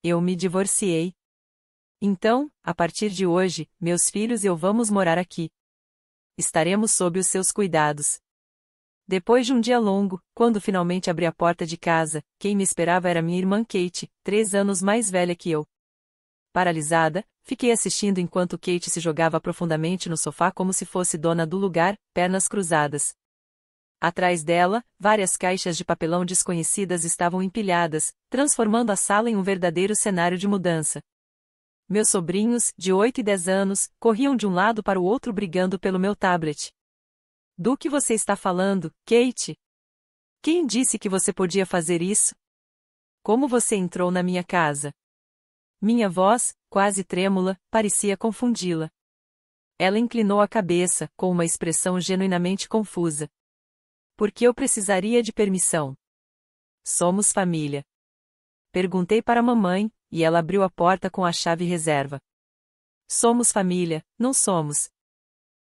Eu me divorciei. Então, a partir de hoje, meus filhos e eu vamos morar aqui. Estaremos sob os seus cuidados. Depois de um dia longo, quando finalmente abri a porta de casa, quem me esperava era minha irmã Kate, 3 anos mais velha que eu. Paralisada, fiquei assistindo enquanto Kate se jogava profundamente no sofá como se fosse dona do lugar, pernas cruzadas. Atrás dela, várias caixas de papelão desconhecidas estavam empilhadas, transformando a sala em um verdadeiro cenário de mudança. Meus sobrinhos, de 8 e 10 anos, corriam de um lado para o outro brigando pelo meu tablet. Do que você está falando, Kate? Quem disse que você podia fazer isso? Como você entrou na minha casa? Minha voz, quase trêmula, parecia confundi-la. Ela inclinou a cabeça, com uma expressão genuinamente confusa. Por que eu precisaria de permissão? Somos família. Perguntei para a mamãe, e ela abriu a porta com a chave reserva. Somos família, não somos.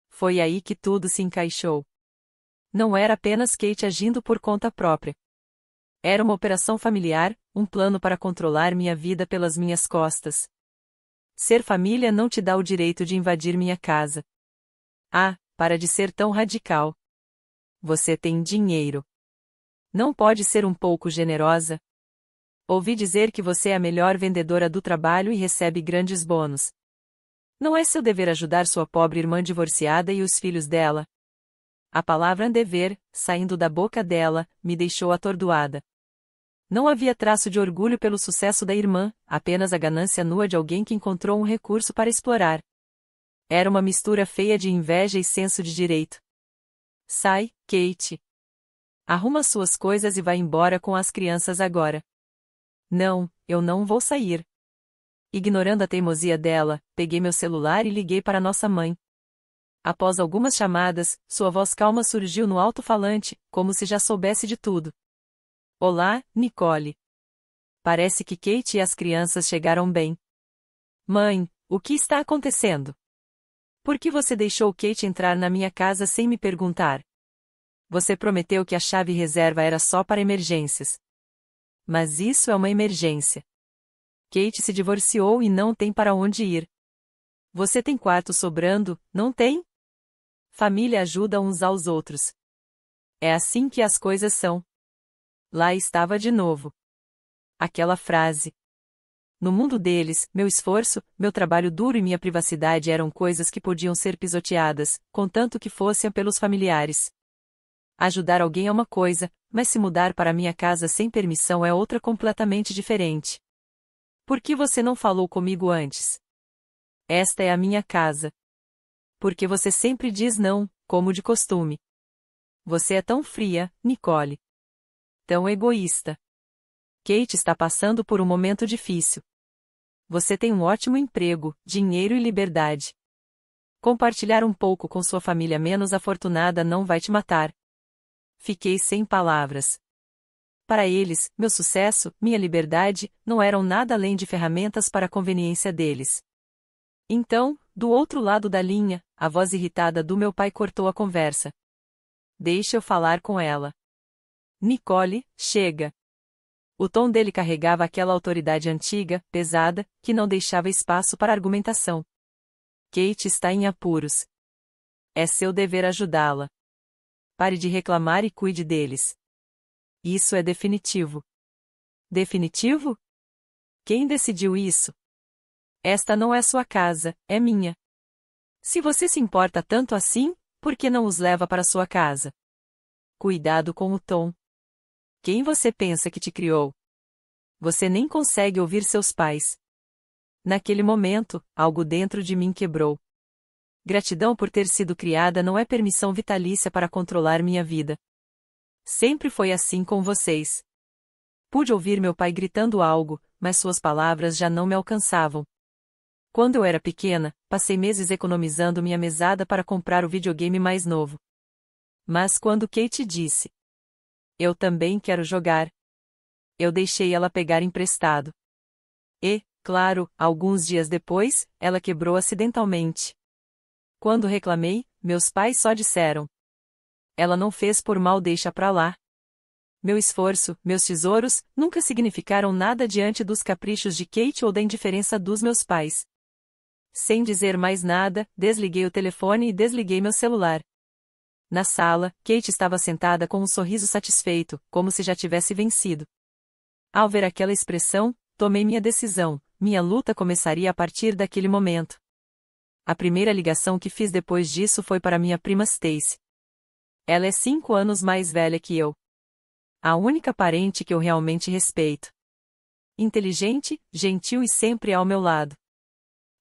Foi aí que tudo se encaixou. Não era apenas Kate agindo por conta própria. Era uma operação familiar, um plano para controlar minha vida pelas minhas costas. Ser família não te dá o direito de invadir minha casa. Ah, para de ser tão radical. Você tem dinheiro. Não pode ser um pouco generosa? Ouvi dizer que você é a melhor vendedora do trabalho e recebe grandes bônus. Não é seu dever ajudar sua pobre irmã divorciada e os filhos dela? A palavra dever, saindo da boca dela, me deixou atordoada. Não havia traço de orgulho pelo sucesso da irmã, apenas a ganância nua de alguém que encontrou um recurso para explorar. Era uma mistura feia de inveja e senso de direito. Sai, Kate. Arruma suas coisas e vá embora com as crianças agora. Não, eu não vou sair. Ignorando a teimosia dela, peguei meu celular e liguei para nossa mãe. Após algumas chamadas, sua voz calma surgiu no alto-falante, como se já soubesse de tudo. Olá, Nicole. Parece que Kate e as crianças chegaram bem. Mãe, o que está acontecendo? Por que você deixou Kate entrar na minha casa sem me perguntar? Você prometeu que a chave reserva era só para emergências. Mas isso é uma emergência. Kate se divorciou e não tem para onde ir. Você tem quarto sobrando, não tem? Família ajuda uns aos outros. É assim que as coisas são. Lá estava de novo. Aquela frase. No mundo deles, meu esforço, meu trabalho duro e minha privacidade eram coisas que podiam ser pisoteadas, contanto que fossem pelos familiares. Ajudar alguém é uma coisa, mas se mudar para minha casa sem permissão é outra completamente diferente. Por que você não falou comigo antes? Esta é a minha casa. Porque você sempre diz não, como de costume. Você é tão fria, Nicole. Tão egoísta. Kate está passando por um momento difícil. Você tem um ótimo emprego, dinheiro e liberdade. Compartilhar um pouco com sua família menos afortunada não vai te matar. Fiquei sem palavras. Para eles, meu sucesso, minha liberdade, não eram nada além de ferramentas para a conveniência deles. Então, do outro lado da linha, a voz irritada do meu pai cortou a conversa. Deixa eu falar com ela. Nicole, chega. O tom dele carregava aquela autoridade antiga, pesada, que não deixava espaço para argumentação. Kate está em apuros. É seu dever ajudá-la. Pare de reclamar e cuide deles. Isso é definitivo. Definitivo? Quem decidiu isso? Esta não é sua casa, é minha. Se você se importa tanto assim, por que não os leva para sua casa? Cuidado com o tom. Quem você pensa que te criou? Você nem consegue ouvir seus pais. Naquele momento, algo dentro de mim quebrou. Gratidão por ter sido criada não é permissão vitalícia para controlar minha vida. Sempre foi assim com vocês. Pude ouvir meu pai gritando algo, mas suas palavras já não me alcançavam. Quando eu era pequena, passei meses economizando minha mesada para comprar o videogame mais novo. Mas quando Kate disse: eu também quero jogar. Eu deixei ela pegar emprestado. E, claro, alguns dias depois, ela quebrou acidentalmente. Quando reclamei, meus pais só disseram: ela não fez por mal, deixa pra lá. Meu esforço, meus tesouros, nunca significaram nada diante dos caprichos de Kate ou da indiferença dos meus pais. Sem dizer mais nada, desliguei o telefone e desliguei meu celular. Na sala, Kate estava sentada com um sorriso satisfeito, como se já tivesse vencido. Ao ver aquela expressão, tomei minha decisão, minha luta começaria a partir daquele momento. A primeira ligação que fiz depois disso foi para minha prima Stacy. Ela é 5 anos mais velha que eu. A única parente que eu realmente respeito. Inteligente, gentil e sempre ao meu lado.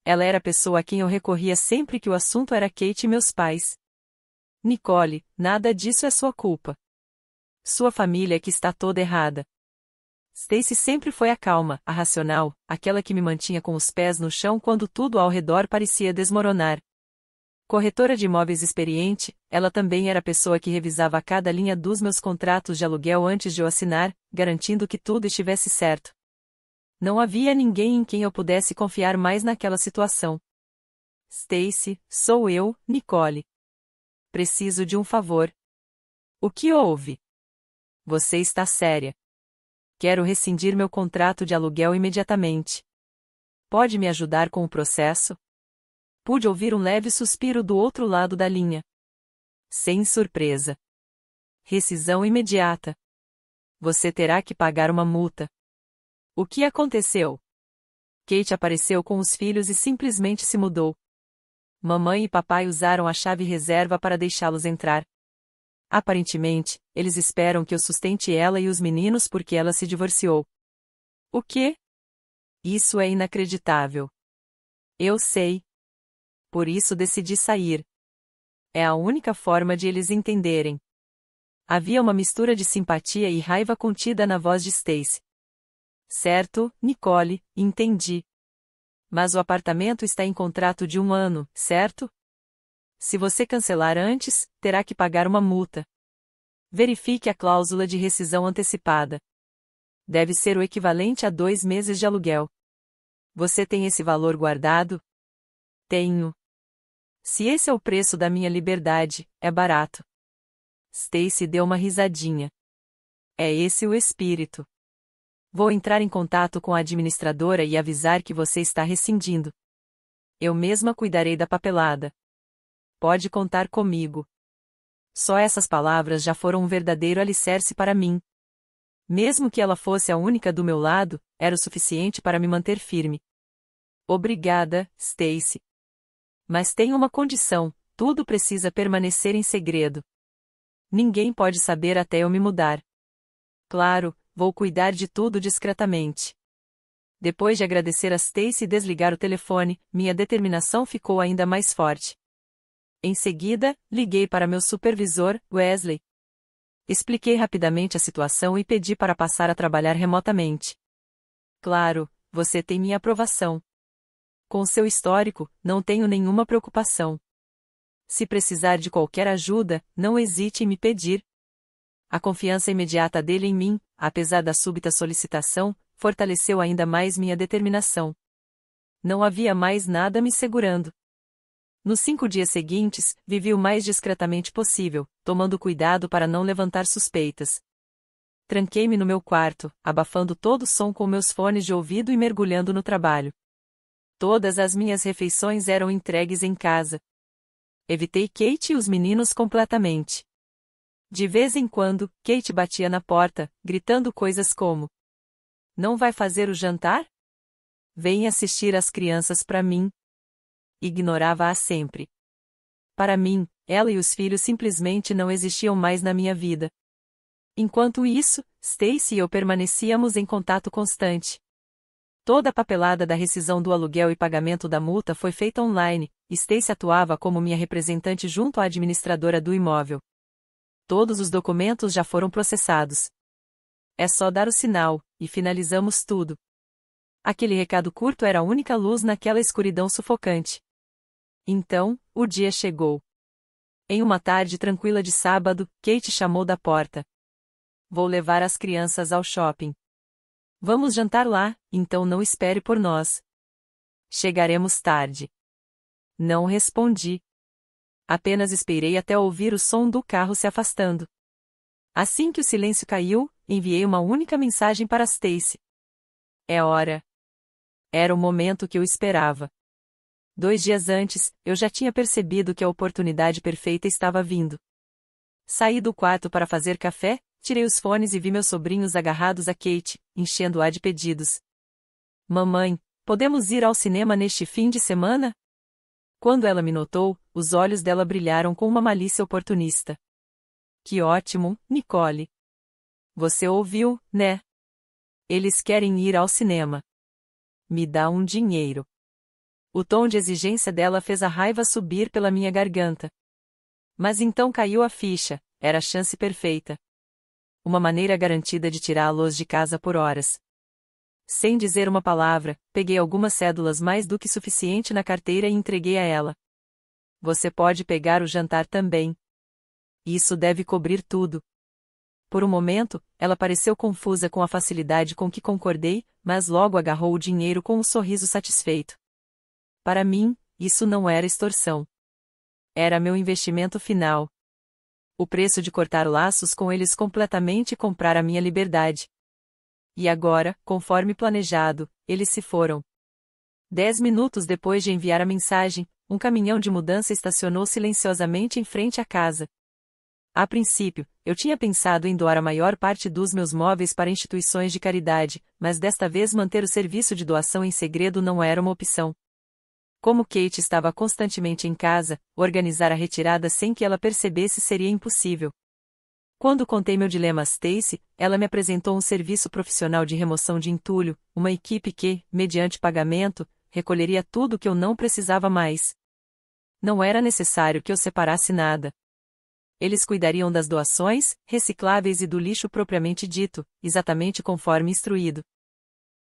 Ela era a pessoa a quem eu recorria sempre que o assunto era Kate e meus pais. Nicole, nada disso é sua culpa. Sua família é que está toda errada. Stacy sempre foi a calma, a racional, aquela que me mantinha com os pés no chão quando tudo ao redor parecia desmoronar. Corretora de imóveis experiente, ela também era a pessoa que revisava cada linha dos meus contratos de aluguel antes de eu assinar, garantindo que tudo estivesse certo. Não havia ninguém em quem eu pudesse confiar mais naquela situação. Stacy, sou eu, Nicole. Preciso de um favor. O que houve? Você está séria. Quero rescindir meu contrato de aluguel imediatamente. Pode me ajudar com o processo? Pude ouvir um leve suspiro do outro lado da linha. Sem surpresa. Rescisão imediata. Você terá que pagar uma multa. O que aconteceu? Kate apareceu com os filhos e simplesmente se mudou. Mamãe e papai usaram a chave reserva para deixá-los entrar. Aparentemente, eles esperam que eu sustente ela e os meninos porque ela se divorciou. O quê? Isso é inacreditável. Eu sei. Por isso decidi sair. É a única forma de eles entenderem. Havia uma mistura de simpatia e raiva contida na voz de Stacy. Certo, Nicole, entendi. Mas o apartamento está em contrato de 1 ano, certo? Se você cancelar antes, terá que pagar uma multa. Verifique a cláusula de rescisão antecipada. Deve ser o equivalente a 2 meses de aluguel. Você tem esse valor guardado? Tenho. Se esse é o preço da minha liberdade, é barato. Stacy deu uma risadinha. É esse o espírito. Vou entrar em contato com a administradora e avisar que você está rescindindo. Eu mesma cuidarei da papelada. Pode contar comigo. Só essas palavras já foram um verdadeiro alicerce para mim. Mesmo que ela fosse a única do meu lado, era o suficiente para me manter firme. Obrigada, Stacy. Mas tem uma condição: tudo precisa permanecer em segredo. Ninguém pode saber até eu me mudar. Claro, vou cuidar de tudo discretamente. Depois de agradecer a Stacy e desligar o telefone, minha determinação ficou ainda mais forte. Em seguida, liguei para meu supervisor, Wesley. Expliquei rapidamente a situação e pedi para passar a trabalhar remotamente. Claro, você tem minha aprovação. Com seu histórico, não tenho nenhuma preocupação. Se precisar de qualquer ajuda, não hesite em me pedir. A confiança imediata dele em mim, apesar da súbita solicitação, fortaleceu ainda mais minha determinação. Não havia mais nada me segurando. Nos 5 dias seguintes, vivi o mais discretamente possível, tomando cuidado para não levantar suspeitas. Tranquei-me no meu quarto, abafando todo o som com meus fones de ouvido e mergulhando no trabalho. Todas as minhas refeições eram entregues em casa. Evitei Kate e os meninos completamente. De vez em quando, Kate batia na porta, gritando coisas como: Não vai fazer o jantar? Vem assistir as crianças para mim. Ignorava-a sempre. Para mim, ela e os filhos simplesmente não existiam mais na minha vida. Enquanto isso, Stacy e eu permanecíamos em contato constante. Toda a papelada da rescisão do aluguel e pagamento da multa foi feita online, e Stacy atuava como minha representante junto à administradora do imóvel. Todos os documentos já foram processados. É só dar o sinal, e finalizamos tudo. Aquele recado curto era a única luz naquela escuridão sufocante. Então, o dia chegou. Em uma tarde tranquila de sábado, Kate chamou da porta. Vou levar as crianças ao shopping. Vamos jantar lá, então não espere por nós. Chegaremos tarde. Não respondi. Apenas esperei até ouvir o som do carro se afastando. Assim que o silêncio caiu, enviei uma única mensagem para Stacy. É hora. Era o momento que eu esperava. 2 dias antes, eu já tinha percebido que a oportunidade perfeita estava vindo. Saí do quarto para fazer café, tirei os fones e vi meus sobrinhos agarrados a Kate, enchendo-a de pedidos. Mamãe, podemos ir ao cinema neste fim de semana? Quando ela me notou, os olhos dela brilharam com uma malícia oportunista. Que ótimo, Nicole. Você ouviu, né? Eles querem ir ao cinema. Me dá um dinheiro. O tom de exigência dela fez a raiva subir pela minha garganta. Mas então caiu a ficha, era a chance perfeita. Uma maneira garantida de tirá-los de casa por horas. Sem dizer uma palavra, peguei algumas cédulas mais do que suficiente na carteira e entreguei a ela. Você pode pegar o jantar também. Isso deve cobrir tudo. Por um momento, ela pareceu confusa com a facilidade com que concordei, mas logo agarrou o dinheiro com um sorriso satisfeito. Para mim, isso não era extorsão. Era meu investimento final. O preço de cortar laços com eles completamente e comprar a minha liberdade. E agora, conforme planejado, eles se foram. 10 minutos depois de enviar a mensagem, um caminhão de mudança estacionou silenciosamente em frente à casa. A princípio, eu tinha pensado em doar a maior parte dos meus móveis para instituições de caridade, mas desta vez manter o serviço de doação em segredo não era uma opção. Como Kate estava constantemente em casa, organizar a retirada sem que ela percebesse seria impossível. Quando contei meu dilema a Stacy, ela me apresentou um serviço profissional de remoção de entulho, uma equipe que, mediante pagamento, recolheria tudo que eu não precisava mais. Não era necessário que eu separasse nada. Eles cuidariam das doações, recicláveis e do lixo propriamente dito, exatamente conforme instruído.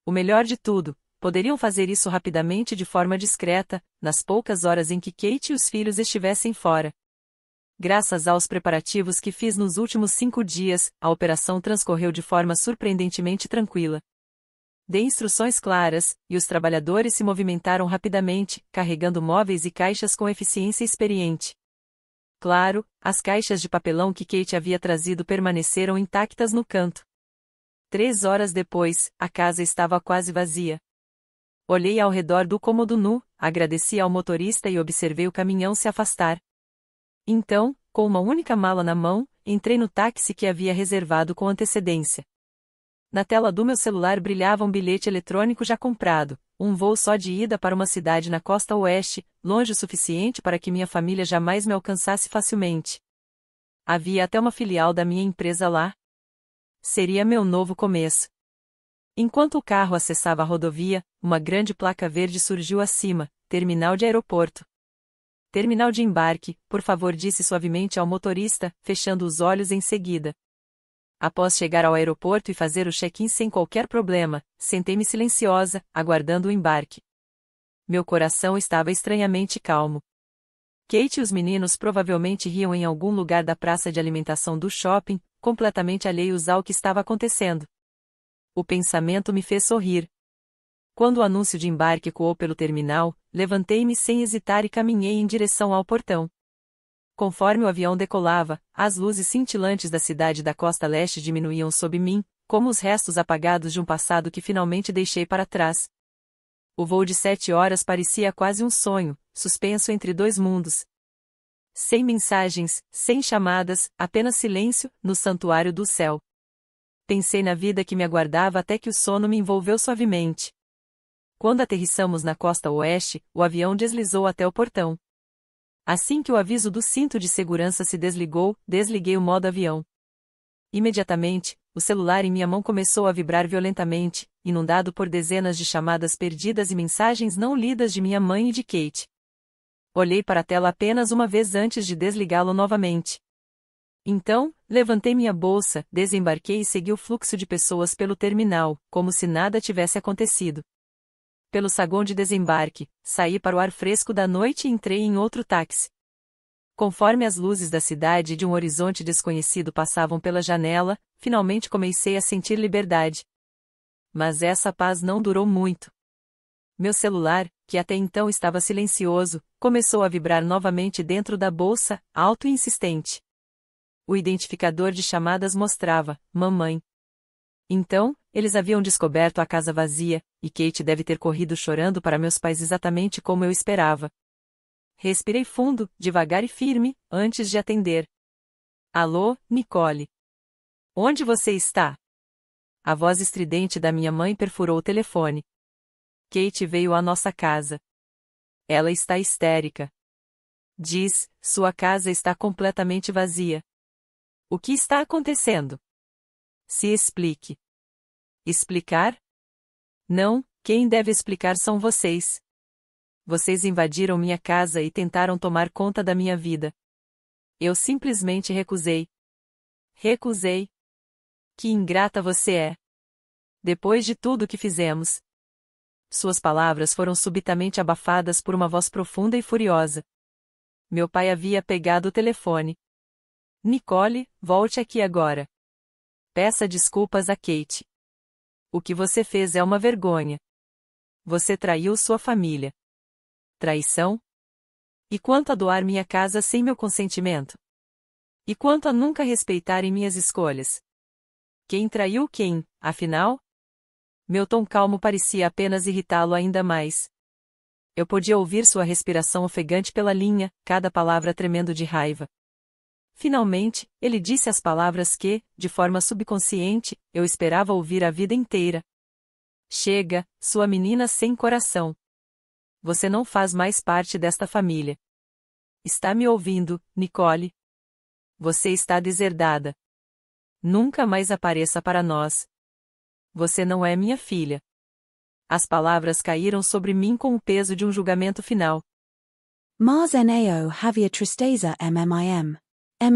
O melhor de tudo, poderiam fazer isso rapidamente de forma discreta, nas poucas horas em que Kate e os filhos estivessem fora. Graças aos preparativos que fiz nos últimos 5 dias, a operação transcorreu de forma surpreendentemente tranquila. Dei instruções claras, e os trabalhadores se movimentaram rapidamente, carregando móveis e caixas com eficiência experiente. Claro, as caixas de papelão que Kate havia trazido permaneceram intactas no canto. 3 horas depois, a casa estava quase vazia. Olhei ao redor do cômodo nu, agradeci ao motorista e observei o caminhão se afastar. Então, com uma única mala na mão, entrei no táxi que havia reservado com antecedência. Na tela do meu celular brilhava um bilhete eletrônico já comprado, um voo só de ida para uma cidade na costa oeste, longe o suficiente para que minha família jamais me alcançasse facilmente. Havia até uma filial da minha empresa lá. Seria meu novo começo. Enquanto o carro acessava a rodovia, uma grande placa verde surgiu acima, terminal de aeroporto. Terminal de embarque, por favor, disse suavemente ao motorista, fechando os olhos em seguida. Após chegar ao aeroporto e fazer o check-in sem qualquer problema, sentei-me silenciosa, aguardando o embarque. Meu coração estava estranhamente calmo. Kate e os meninos provavelmente riam em algum lugar da praça de alimentação do shopping, completamente alheios ao que estava acontecendo. O pensamento me fez sorrir. Quando o anúncio de embarque ecoou pelo terminal, levantei-me sem hesitar e caminhei em direção ao portão. Conforme o avião decolava, as luzes cintilantes da cidade da costa leste diminuíam sob mim, como os restos apagados de um passado que finalmente deixei para trás. O voo de 7 horas parecia quase um sonho, suspenso entre 2 mundos. Sem mensagens, sem chamadas, apenas silêncio, no santuário do céu. Pensei na vida que me aguardava até que o sono me envolveu suavemente. Quando aterrissamos na costa oeste, o avião deslizou até o portão. Assim que o aviso do cinto de segurança se desligou, desliguei o modo avião. Imediatamente, o celular em minha mão começou a vibrar violentamente, inundado por dezenas de chamadas perdidas e mensagens não lidas de minha mãe e de Kate. Olhei para a tela apenas uma vez antes de desligá-lo novamente. Então, levantei minha bolsa, desembarquei e segui o fluxo de pessoas pelo terminal, como se nada tivesse acontecido. Pelo saguão de desembarque, saí para o ar fresco da noite e entrei em outro táxi. Conforme as luzes da cidade e de um horizonte desconhecido passavam pela janela, finalmente comecei a sentir liberdade. Mas essa paz não durou muito. Meu celular, que até então estava silencioso, começou a vibrar novamente dentro da bolsa, alto e insistente. O identificador de chamadas mostrava, mamãe. Então, eles haviam descoberto a casa vazia, e Kate deve ter corrido chorando para meus pais exatamente como eu esperava. Respirei fundo, devagar e firme, antes de atender. Alô, Nicole. Onde você está? A voz estridente da minha mãe perfurou o telefone. Kate veio à nossa casa. Ela está histérica. Diz, sua casa está completamente vazia. O que está acontecendo? Se explique. Explicar? Não, quem deve explicar são vocês. Vocês invadiram minha casa e tentaram tomar conta da minha vida. Eu simplesmente recusei. Recusei. Que ingrata você é. Depois de tudo que fizemos. Suas palavras foram subitamente abafadas por uma voz profunda e furiosa. Meu pai havia pegado o telefone. Nicole, volte aqui agora. Peça desculpas a Kate. O que você fez é uma vergonha. Você traiu sua família. Traição? E quanto a doar minha casa sem meu consentimento? E quanto a nunca respeitarem minhas escolhas? Quem traiu quem, afinal? Meu tom calmo parecia apenas irritá-lo ainda mais. Eu podia ouvir sua respiração ofegante pela linha, cada palavra tremendo de raiva. Finalmente, ele disse as palavras que, de forma subconsciente, eu esperava ouvir a vida inteira. Chega, sua menina sem coração. Você não faz mais parte desta família. Está me ouvindo, Nicole? Você está deserdada. Nunca mais apareça para nós. Você não é minha filha. As palavras caíram sobre mim com o peso de um julgamento final. Mars nao havia tristeza MMIM.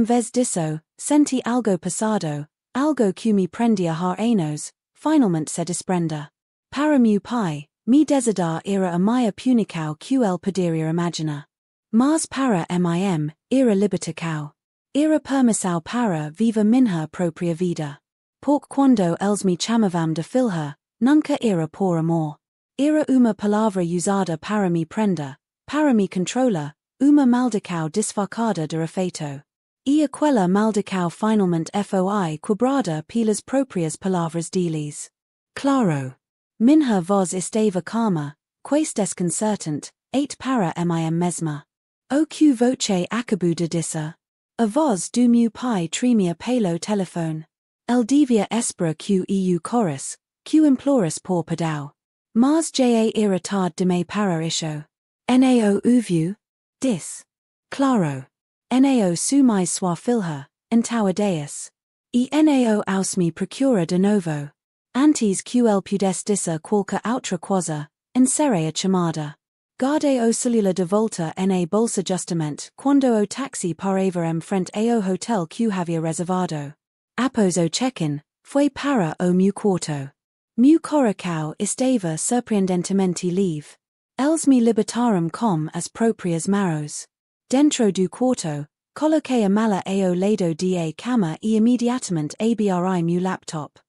Vez disso, senti algo passado, algo que me prendia har anos, finalmente se desprenda. Para meu pai, me deserdar era a minha punical que ele poderia imaginar. Mas para mim, era libertacal. Era permissão para viva minha própria vida. Porque quando eles me chamavam de filha, nunca era por amor. Era uma palavra usada para me prender, para me controlar, uma maldição disfarçada de afeto. E aquela maldição finalmente foi quebrada pelas próprias palavras deles. Claro. Minha voz estava calma, quase desconcertante, para mim mesma. O que voce acabou de dizer. A voz do meu pai tremia pelo telefone. El devia esperar que eu chorus, que imploras por perdão. Mas já era tarde demais para isso. Nao ouviu? Disse. Claro. Nao sumai sua filha, então adeus. E nao aus me procura de novo. Antes que ele pudesse dizer qualquer outra coisa, encerrei a chamada. Guardei o celular de volta na bolsa justamente quando o táxi parava frente ao hotel que havia reservado. Após o check-in, foi para o meu quarto. Meu coração estava surpreendentemente livre. Eles me libertaram com as próprias mãos. Dentro do quarto, coloquei a mala ao lado da cama e imediatamente abri meu laptop.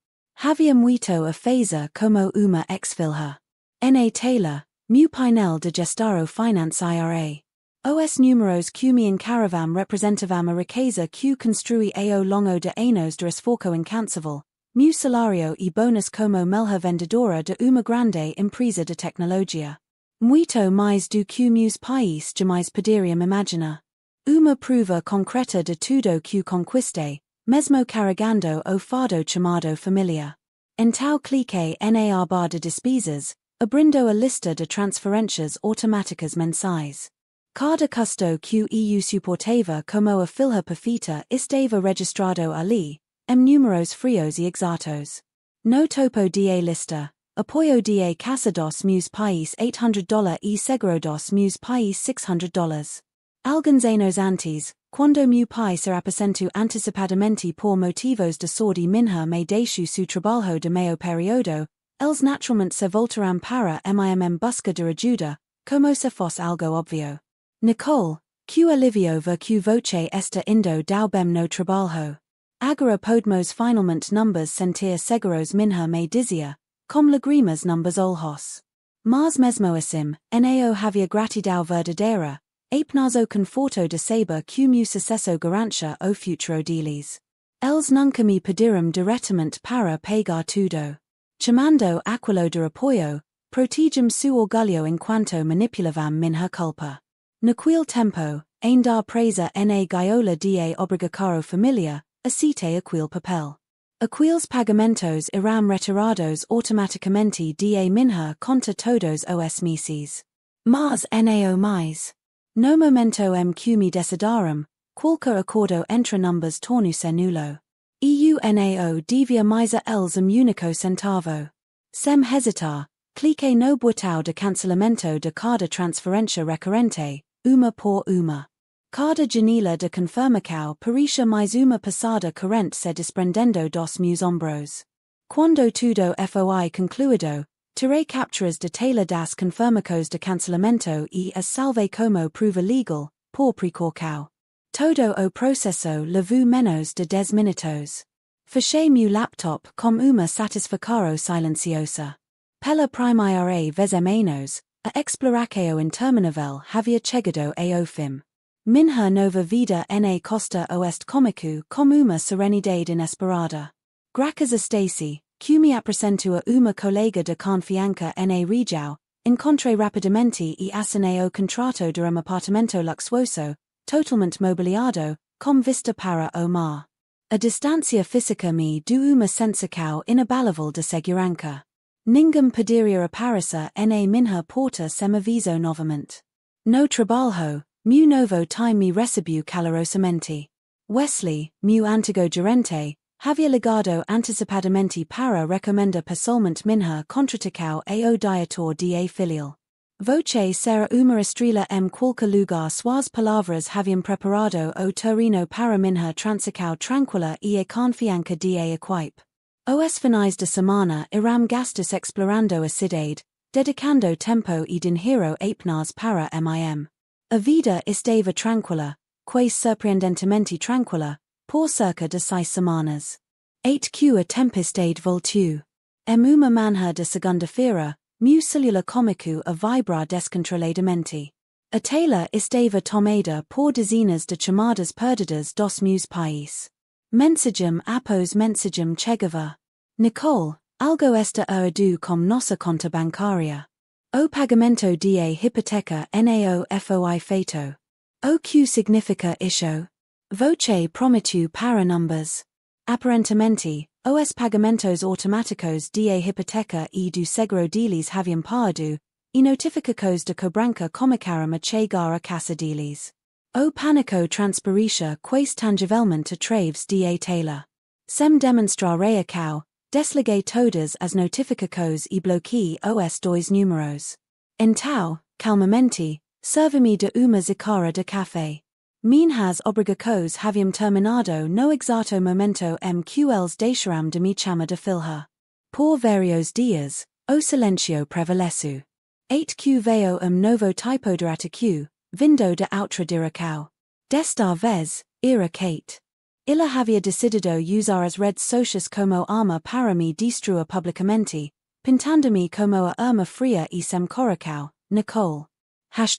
Havia muito a fazer como uma ex-filha. Na Taylor, meu painel de gestão finance IRA. Os números que me encaravam representavam a riqueza que construí ao longo de anos de esforço incansável, meu salário e bônus como melhor vendedora de uma grande empresa de tecnologia. Muito mais do que meus pais jamais poderiam imaginar. Uma prova concreta de tudo que conquistei, mesmo carregando o fardo chamado família. Então cliquei na aba de despesas, abrindo a lista de transferências automáticas mensais. Cada custo que eu suportava como a filha perfeita estava registrado ali, números frios e exatos. No topo da lista, apoio da casa dos meus pais $800 e seguro dos meus pais $600. Alguns anos antes, quando meu pai se aposentou antecipadamente por motivos de saúde minha me deixou seu trabalho de meio período, eles naturalmente se voltaram para mim busca de ajuda, como se fosse algo óbvio. Nicole, que alivio ver que voce está indo dao bem no trabalho. Agora podemos finalmente numbers sentir seguros minha me dizia, com lagrimas numbers olhos. Mas mesmo assim, nao havia gratidão verdadeira, Apnas o conforto de saber cum sucesso garantia o futuro deles. Els nunca me pediram diretamente para pagar tudo. Chamando aquilo de apoio, protegem su orgulho enquanto manipulavam minha culpa. Naquele tempo, ainda presa na gaiola de obrigação familiar, aceite aquele papel. Aqueles pagamentos irão retirados automaticamente de minha conta todos os meses. Mas nao mais. No momento que me decidaram, qualquer acordo entre numbers tornou-se nulo. EUNAO devia mais a eles único centavo. Sem hesitar, clique no botão de cancelamento de cada transferência recorrente, uma por uma. Cada janela de confirmação parecia mais uma passada corrente se desprendendo dos meus ombros. Quando tudo foi concluído, tirei capturas de tela das confirmações de cancelamento e as salvei como prova legal, por precaução. Todo o processo levou menos de 10 minutos. Fechei meu laptop com uma satisfação silenciosa. Pela primeira vez a menos, a exploração interminável havia chegado ao fim. Minha nova vida na costa oeste comigo com uma serenidade inesperada. Graças a Stacy, que me apresentou a uma colega de confiança na região, encontrei rapidamente e assinei o contrato de apartamento luxuoso, totalmente mobiliado, com vista para o mar. A distância física me deu uma sensação inabalável de segurança. Ninguém poderia aparecer na minha porta sem aviso novamente. No trabalho, meu novo time me recebeu calorosamente. Wesley, meu antigo gerente, havia ligado antecipadamente para recomendar pessoalmente minha contratação ao diretor de filial. Voce será uma estrela qualquer lugar suas palavras haviam preparado o terreno para minha transição tranquila e a confiança de equipe. Os finais de semana irão gastos explorando a cidade, dedicando tempo e dinheiro apenas para mim. A vida estava tranquila, quase surpreendentemente tranquila, por cerca de 6 semanas. 8 que a tempestade voltou. Uma manhã de segunda-feira, meu celular cômico a vibrar descontroladamente. A tela estava tomada por dezenas de chamadas perdidas dos meus pais. Mensagem após mensagem chegava. Nicole, algo está errado com nossa conta bancária. O pagamento de hipoteca não foi feito. O que significa isso? Voce prometeu para numbers. Aparentemente, os pagamentos automáticos de hipoteca e do seguro deles haviam parado, e notificações de cobrança começaram a chegar a casa deles. O pânico transparecia quase tangivelmente através de tela. Sem demonstrar reação, desliguei todas as notificações e bloqueei os dois números. Então, calmamente, servi-me de uma xícara de café. Minhas obrigações haviam terminado no exato momento que eles deixaram de me chamar de filha. Por vários dias, o silêncio prevaleceu. 8 que veio novo tipo de ataque, vindo de outra direção. Desta vez, era Kate. Ela havia decidido usar as redes sociais como arma para me destruir publicamente, pintando-me como a arma fria e sem coração, Nicole.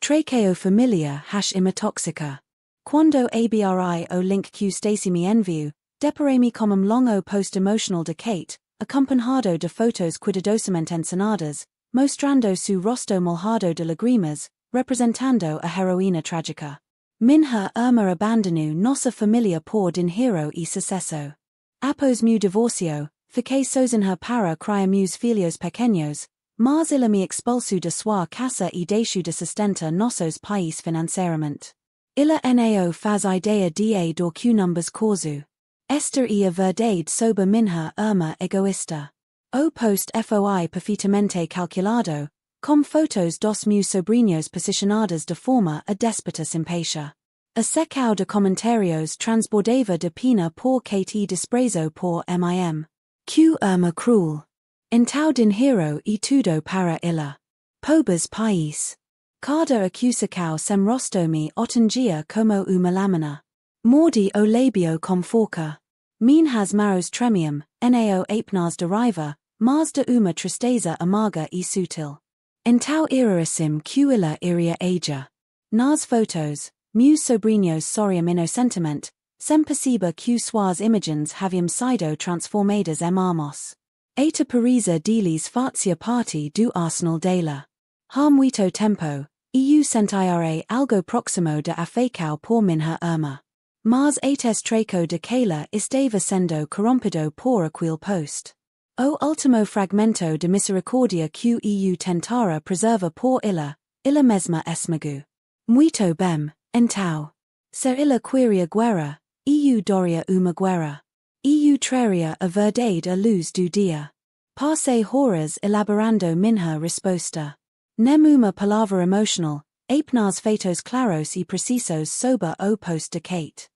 #traqueo familia #imatoxica. Quando abri o link que Stacy me enviou, deparei-me com longo post emotional de Kate, acompanhado de fotos cuidadosamente encenadas, mostrando su rosto molhado de lágrimas, representando a heroína trágica. Minha irmã abandonou nossa família por dinheiro e sucesso. Após meu divórcio, fiquei sozinha para criar meus filhos pequenos, mas ela me expulsou de sua casa e deixou de sustentar nossos pais financeiramente. Ela não faz ideia de do que numbers causou. Esta é a verdade sobre minha irmã egoísta. O post foi perfeitamente calculado, com fotos dos meus sobrinhos posicionadas de forma a déspota simpática. A secao de comentários transbordava de pena por Kate e desprezo por mim. Que irmã cruel. Então dinheiro e tudo para ela. Pobres pais. Cada acusação sem rosto-me otengia como uma lâmina. Mordi o lábio com forca. Minhas mãos tremiam, não apenas de raiva, mas de uma tristeza amarga e sutil. Então era assim que ela iria agir. Nas photos, meus sobrinhos soriam inocentemente, sem perceber que suas imagens haviam sido transformadas em armas. Eita Parisa deles fazia parte do Arsenal dela. Há muito tempo, eu sentia algo próximo de afecao por minha irmã. Mas ates traco de Kayla estava sendo corrompido por aquele post. O último fragmento de misericordia que eu tentara preserva por illa mesma esmagu. Muito bem, então. Ser illa queria guerra, eu doria uma guerra. Eu traria a verdade à luz do dia. Passei horas elaborando minha resposta. Nem uma palavra emotional, apenas feitos claros e precisos sobre o post de Kate.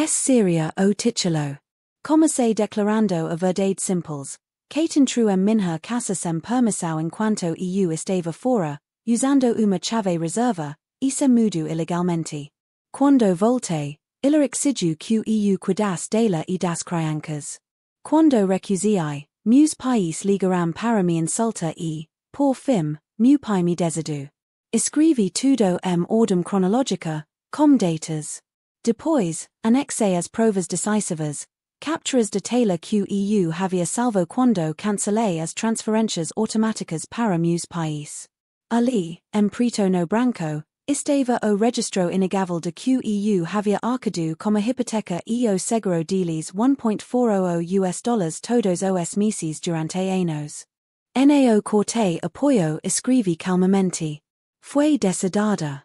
Seria o título. Comecei declarando a verdade simples. Kate entrou em minha casa sem permissão enquanto eu estava fora, usando uma chave reserva, e se mudou ilegalmente. Quando voltei, ela exigiu que eu cuidasse dela e das crianças. Quando recusei, meus pais ligaram para me insultar e, por fim, meu pai me desejou. Escrevi tudo em ordem cronológica, com datas. Depois, anexei as provas decisivas, capturas de tela que eu havia salvo quando cancelei as transferências automáticas para meus pais. Ali, em preto no branco, estava o registro inegável de que eu havia arcado como hipoteca e o seguro deles $1.400 todos os meses durante anos. Nao corte apoio escrevi calmamente. Foi decidada.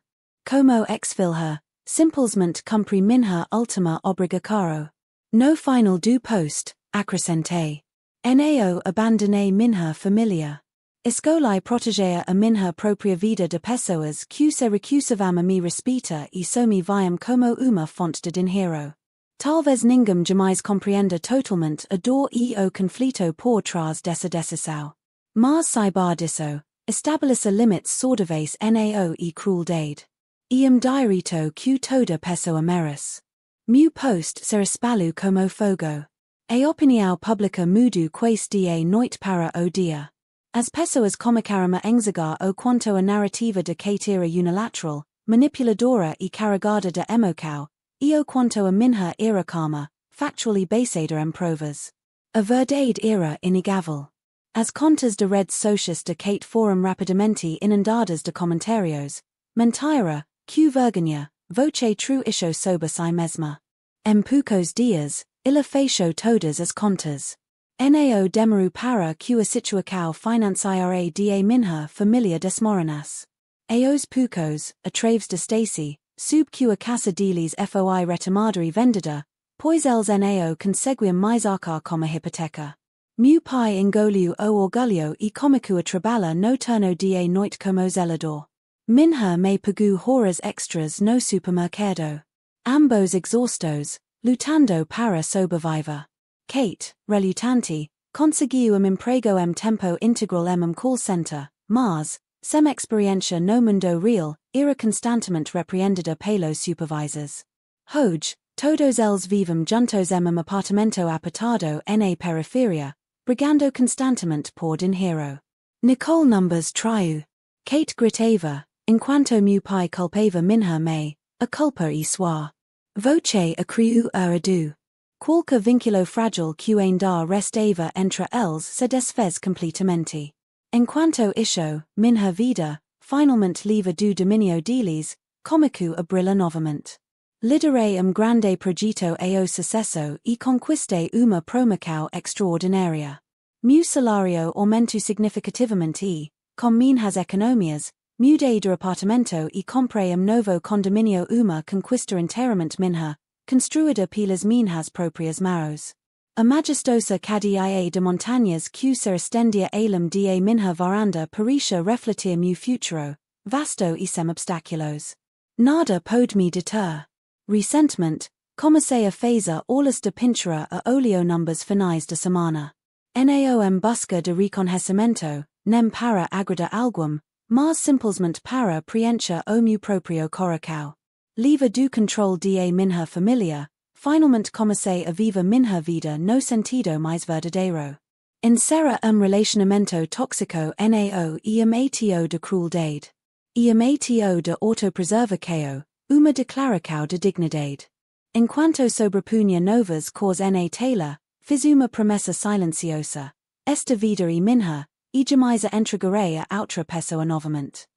Como exfilha, simplesmente cumpri minha última obrigação. No final do post, acrescentei. Nao abandonei minha família. Escolhi proteger a minha própria vida de pessoas que se recusavam a me respeitar e só me viam como uma fonte de dinheiro. Talvez ninguém jamais compreenda totalmente a dor e o conflito por trás dessa decisão. Mas saiba disso, estabeleça limites saudáveis nao e crueldade. Direito que toda pessoa merece. Meu post se espalhou como fogo. A opinião pública mudou quase dia noite para o dia. As pessoas começaram a enxergar o quanto a narrativa de Kate era unilateral, manipuladora e carregada de emoção, e o quanto a minha era calma, factually baseada em provas. A verdade era inegável. As contas de redes sociais de Kate foram rapidamente inundadas de comentários. Mentira, que vergonha, voce true isho sobre si mesma. Em poucos dias, ela fechou todas as contas. Nao demorou para que a situação financeira da minha família desmoronasse. Aos poucos, através de Stacy, soube que a casa deles foi retomada e vendida, pois eles nao conseguiam mais arcar como hipoteca. Meu pai engoliu o orgulho e começou a trabalhar no turno da noite como zelador. Minha mãe pagou horas extras no supermercado. Ambos exaustos, lutando para sobreviver. Kate, relutante, conseguiu emprego tempo integral call center, mas, sem experiência no mundo real, era constantemente repreendida pelos supervisors. Hoje, todos eles vivem juntos apartamento apertado na periferia, brigando constantemente por dinheiro. Nicole numbers trio. Kate gritava, enquanto meu pai culpava minha mãe, a culpa e sua. Voce acriu adu. Qualquer vínculo frágil que ainda restava entre eles se desfez completamente. Enquanto isso, minha vida, finalmente livre do domínio deles, começou a brilhar novamente. Liderei grande projeto ao sucesso e conquistei uma promoção extraordinária. Meu salário aumentou significativamente e, com minhas economias, mudei de apartamento e comprei novo condomínio uma conquista inteiramente minha, construída pelas minhas próprias mãos. A majestosa cadeia de montanhas que se estendia além da minha varanda parecia refletir meu futuro, vasto e sem obstáculos. Nada pode me deter. Recentemente, comecei a fazer aulas de pintura a óleo numbers finais de semana. Nao em busca de reconhecimento, nem para agradar alguém, mas simplesmente para preencher o meu próprio coração. Livre do controle da minha família, finalmente comecei a viver minha vida no sentido mais verdadeiro. Encerra relacionamento tóxico nao e ato de crueldade. Iamatio de autopreservacao, uma declaracao de dignidade. Enquanto sobrepunha novas cores na Taylor, fiz uma promessa silenciosa. Esta vida e minha, e jamais a entregarei a outra pessoa novamente.